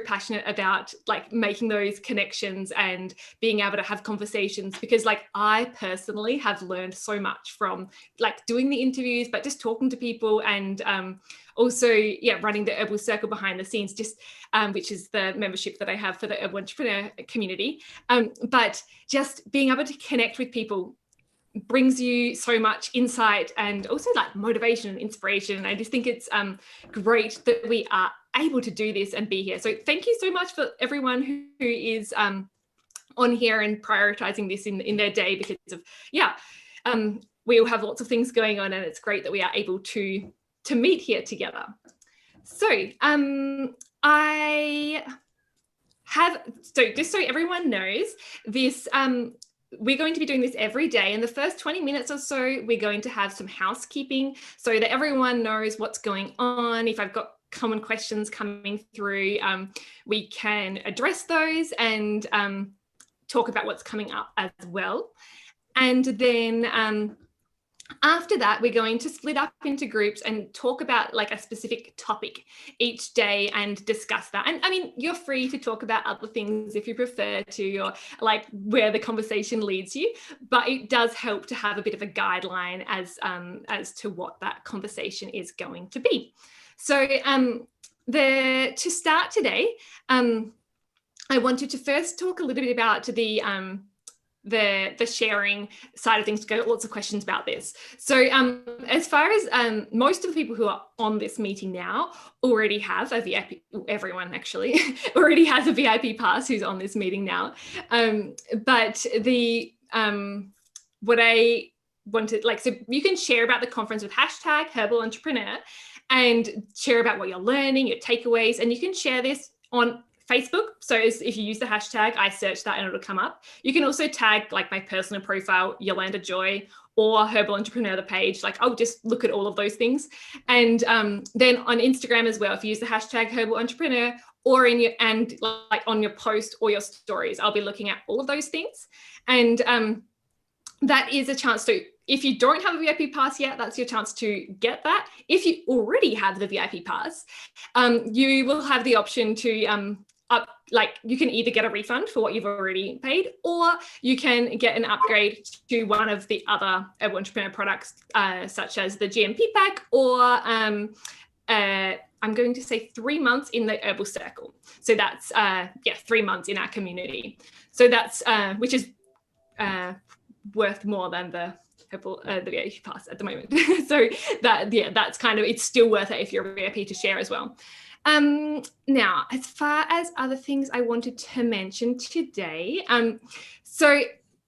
passionate about like making those connections and being able to have conversations, because like I personally have learned so much from like doing the interviews, but just talking to people, and also running the Herbal Circle behind the scenes, just which is the membership that I have for the Herbal Entrepreneur community. But just being able to connect with people brings you so much insight and also like motivation and inspiration. And I just think it's great that we are able to do this and be here. So thank you so much for everyone who is on here and prioritizing this in their day, because of we all have lots of things going on, and it's great that we are able to meet here together. So just so everyone knows, this we're going to be doing this every day. In the first 20 minutes or so, we're going to have some housekeeping so that everyone knows what's going on. If I've got common questions coming through, we can address those and talk about what's coming up as well. And then after that, we're going to split up into groups and talk about like a specific topic each day and discuss that. And I mean, you're free to talk about other things if you prefer to, or like where the conversation leads you, but it does help to have a bit of a guideline as to what that conversation is going to be. So to start today, I wanted to first talk a little bit about the sharing side of things, to go lots of questions about this. So as far as most of the people who are on this meeting now already have a VIP, everyone actually already has a VIP pass who's on this meeting now. But the what I wanted, like, so you can share about the conference with hashtag Herbal Entrepreneur and share about what you're learning, your takeaways, and you can share this on Facebook. So if you use the hashtag, I search that and it'll come up. You can also tag like my personal profile, Yolanda Joy, or Herbal Entrepreneur, the page. Like I'll just look at all of those things. And then on Instagram as well, if you use the hashtag Herbal Entrepreneur, or like on your post or your stories, I'll be looking at all of those things. And that is a chance to, if you don't have a VIP pass yet, that's your chance to get that. If you already have the VIP pass, you will have the option to you can either get a refund for what you've already paid, or you can get an upgrade to one of the other Herbal Entrepreneur products, such as the GMP pack, or I'm going to say 3 months in the Herbal Circle. So that's 3 months in our community. So that's which is worth more than the Herbal the VIP pass at the moment. So that's kind of, it's still worth it if you're a VIP to share as well. Now, as far as other things I wanted to mention today, so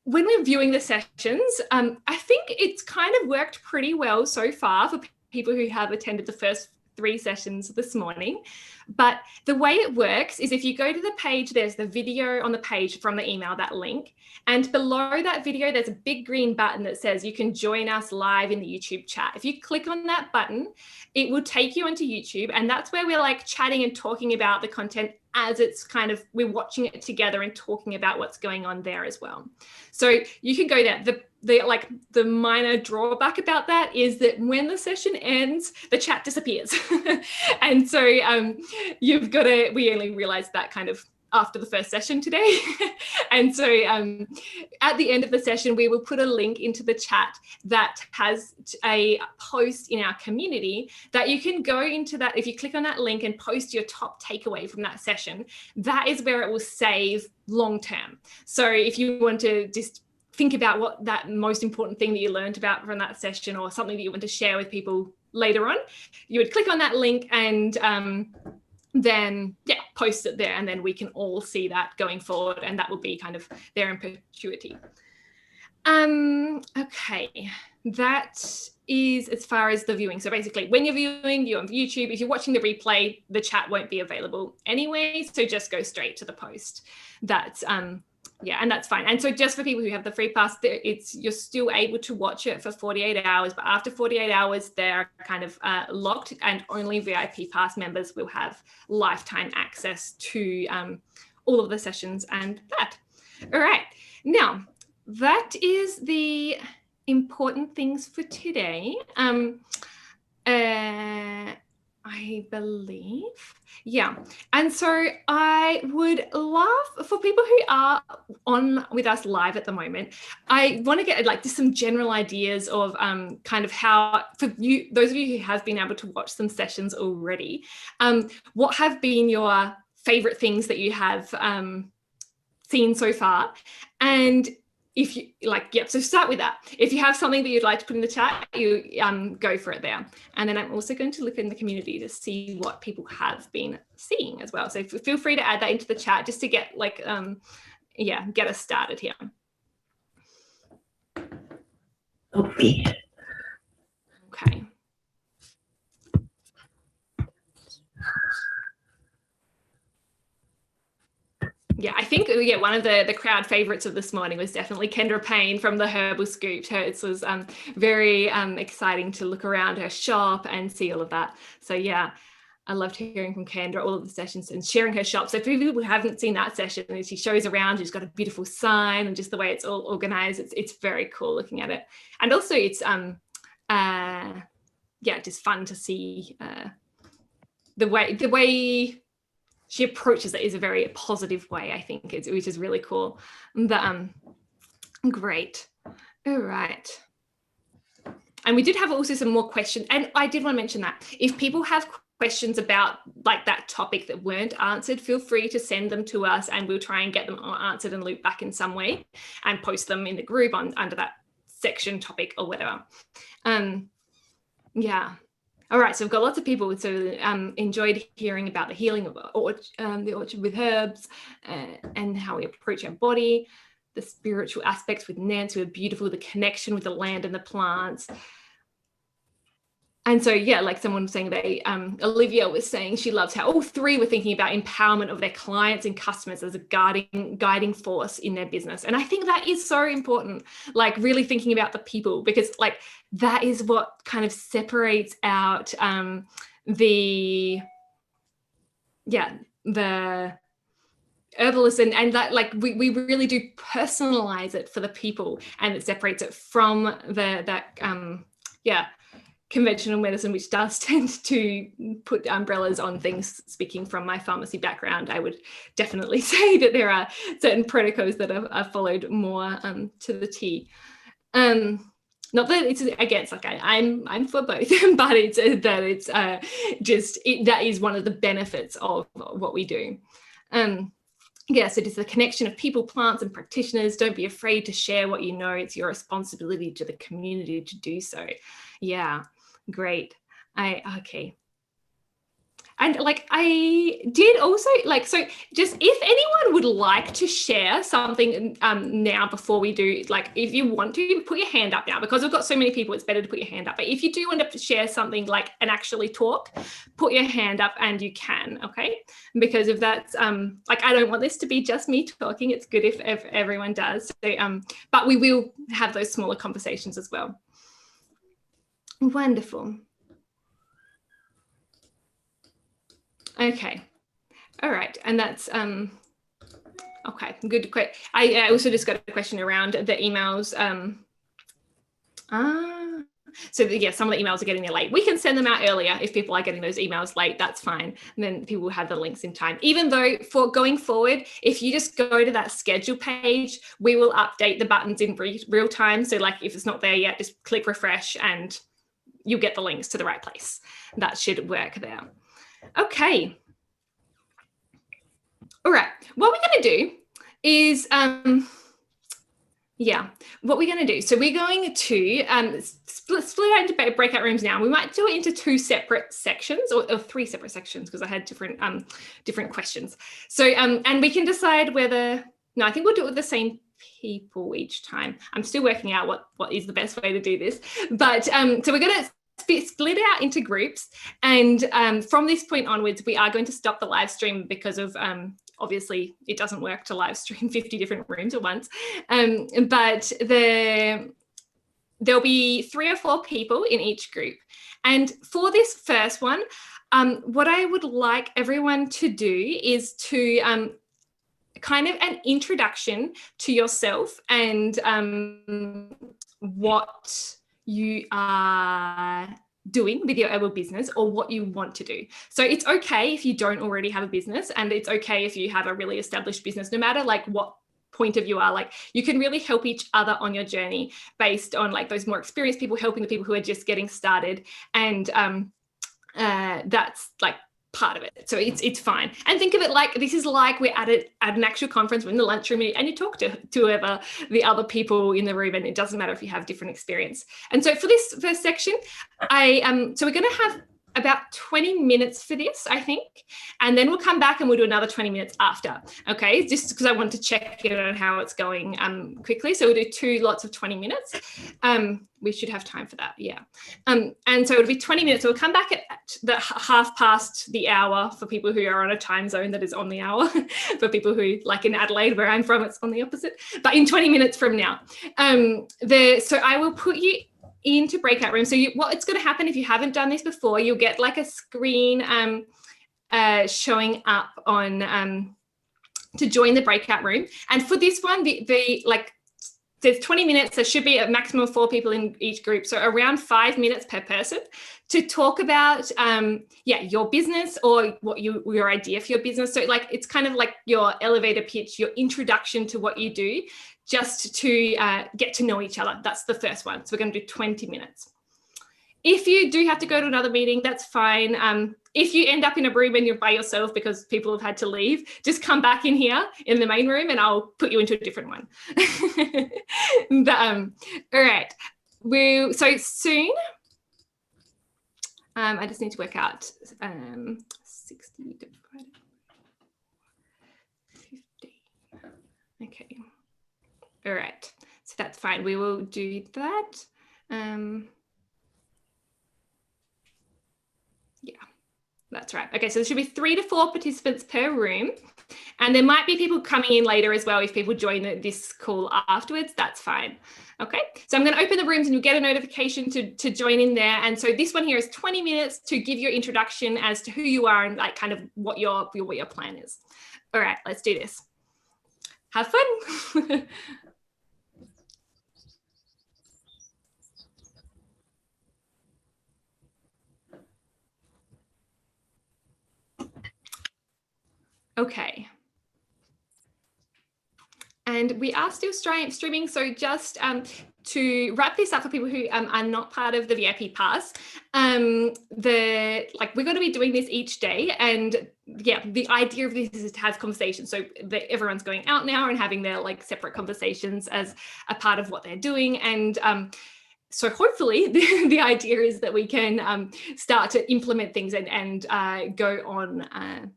when we're viewing the sessions, I think it's kind of worked pretty well so far for people who have attended the first 3 sessions this morning. But the way it works is if you go to the page, there's the video on the page from the email, that link. And below that video, there's a big green button that says you can join us live in the YouTube chat. If you click on that button, it will take you onto YouTube. And that's where we're like chatting and talking about the content as it's kind of, we're watching it together and talking about what's going on there as well. So you can go there. The minor drawback about that is that when the session ends, the chat disappears. And so we only realized that kind of after the first session today. And so at the end of the session, we will put a link into the chat that has a post in our community that you can go into. That if you click on that link and post your top takeaway from that session, that is where it will save long term. So if you want to just think about what that most important thing that you learned about from that session, or something that you want to share with people later on, you would click on that link and then post it there, and then we can all see that going forward, and that will be kind of there in perpetuity. Okay, that is as far as the viewing. So basically when you're viewing, you're on YouTube. If you're watching the replay, the chat won't be available anyway, so just go straight to the post. That's and that's fine. And so just for people who have the free pass, you're still able to watch it for 48 hours, but after 48 hours, they're kind of locked, and only VIP pass members will have lifetime access to all of the sessions and that. All right, now that is the important things for today. I believe. Yeah. And so I would love for people who are on with us live at the moment, I want to get like just some general ideas of kind of how, for you, those of you who have been able to watch some sessions already, what have been your favorite things that you have seen so far? And if you like, yep, so start with that. If you have something that you'd like to put in the chat, you go for it there. And then I'm also going to look in the community to see what people have been seeing as well. So feel free to add that into the chat just to get like, yeah, get us started here. Okay. Okay. Yeah, I think one of the crowd favorites of this morning was definitely Kendra Payne from the Herbal Scoop. It was very exciting to look around her shop and see all of that. So yeah, I loved hearing from Kendra, all of the sessions and sharing her shop. So for people who haven't seen that session, she shows around, she's got a beautiful sign and just the way it's all organized, it's very cool looking at it. And also it's yeah, just fun to see the way she approaches it is a very positive way, I think, which is really cool. But great. All right. And we did have also some more questions. And I did want to mention that if people have questions about like that topic that weren't answered, feel free to send them to us and we'll try and get them answered and loop back in some way and post them in the group under that section topic or whatever. Yeah. All right, so we've got lots of people so enjoyed hearing about the healing of the orchard with herbs and how we approach our body, the spiritual aspects with Nancy were beautiful, the connection with the land and the plants. And so, yeah, like someone was saying, Olivia was saying she loves how all three were thinking about empowerment of their clients and customers as a guiding force in their business. And I think that is so important, like really thinking about the people, because like that is what kind of separates out the herbalists and that like we really do personalize it for the people, and it separates it from that conventional medicine, which does tend to put umbrellas on things. Speaking from my pharmacy background, I would definitely say that there are certain protocols that are followed more to the T. Not that it's against, like I'm for both, but it's that that is one of the benefits of what we do. Yeah, so just the connection of people, plants, and practitioners. Don't be afraid to share what you know. It's your responsibility to the community to do so. Yeah, great. Okay. And like I did also like, so just if anyone would like to share something now before we do, like if you want to put your hand up now, because we've got so many people, it's better to put your hand up. But if you do want to share something like and actually talk, put your hand up and you can, okay? Because if that's like, I don't want this to be just me talking. It's good if everyone does. So, but we will have those smaller conversations as well. Wonderful. Okay. All right. And that's, okay, good. I also just got a question around the emails. So yeah, some of the emails are getting there late. We can send them out earlier if people are getting those emails late, that's fine. And then people will have the links in time. Even though for going forward, if you just go to that schedule page, we will update the buttons in real time. So like if it's not there yet, just click refresh and you'll get the links to the right place. That should work there. Okay. All right, what we're going to do is, what we're going to do. So we're going to split out into breakout rooms now. We might do it into two separate sections or three separate sections because I had different questions. So, and we can decide whether, no, I think we'll do it with the same people each time. I'm still working out what is the best way to do this. But so we're going to split out into groups, and from this point onwards we are going to stop the live stream because of obviously it doesn't work to live stream 50 different rooms at once, but there'll be 3 or 4 people in each group. And for this first one, what I would like everyone to do is to kind of an introduction to yourself and what you are doing with your herbal business or what you want to do. So it's okay if you don't already have a business, and it's okay if you have a really established business, no matter like what point of you are. Like, you can really help each other on your journey based on like those more experienced people helping the people who are just getting started. And that's like part of it. So it's fine. And think of it like this is like we're at an actual conference, we're in the lunchroom, and you talk to whoever the other people in the room, and it doesn't matter if you have different experience. And so for this first section, so we're going to have about 20 minutes for this, I think, and then we'll come back and we'll do another 20 minutes after. Okay, just because I want to check in on how it's going quickly. So we'll do 2 lots of 20 minutes. We should have time for that, yeah. And so it'll be 20 minutes. So we'll come back at the 1/2 for people who are on a time zone that is on the hour. For people who, like in Adelaide, where I'm from, it's on the opposite. But in 20 minutes from now, so I will put you into breakout room. So what it's going to happen if you haven't done this before, you'll get like a screen showing up on to join the breakout room. And for this one, there's 20 minutes. There should be a maximum of 4 people in each group, so around 5 minutes per person to talk about your business or what your idea for your business. So like it's kind of like your elevator pitch, your introduction to what you do, just to get to know each other. That's the first one. So we're going to do 20 minutes. If you do have to go to another meeting, that's fine. If you end up in a room and you're by yourself because people have had to leave, just come back in here in the main room and I'll put you into a different one. But, all right. So soon, I just need to work out 60 divided by 15. Okay. All right. So that's fine. We will do that. Yeah, that's right. Okay, so there should be 3 to 4 participants per room. And there might be people coming in later as well. If people join this call afterwards, that's fine. Okay, so I'm going to open the rooms and you'll get a notification to join in there. And so this one here is 20 minutes to give your introduction as to who you are and like kind of what your plan is. All right, let's do this. Have fun. Okay. And we are still streaming. So just to wrap this up for people who are not part of the VIP pass, we're going to be doing this each day. And yeah, the idea of this is to have conversations. So that everyone's going out now and having their like separate conversations as a part of what they're doing. And so hopefully the idea is that we can start to implement things and go on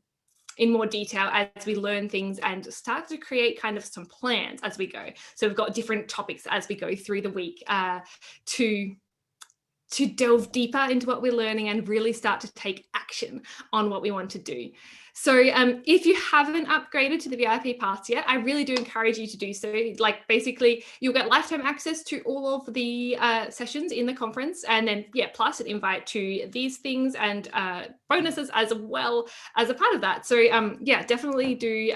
in more detail as we learn things and start to create kind of some plans as we go. So we've got different topics as we go through the week to delve deeper into what we're learning and really start to take action on what we want to do. So if you haven't upgraded to the VIP pass yet, I really do encourage you to do so. Like basically you'll get lifetime access to all of the sessions in the conference, and then plus an invite to these things and bonuses as well as a part of that. So definitely do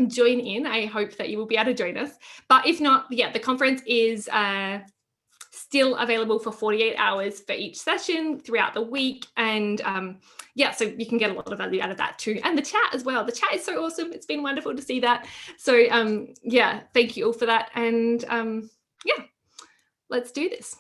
join in. I hope that you will be able to join us. But if not, the conference is still available for 48 hours for each session throughout the week. And so you can get a lot of value out of that too. And the chat as well. The chat is so awesome. It's been wonderful to see that. So thank you all for that. And let's do this.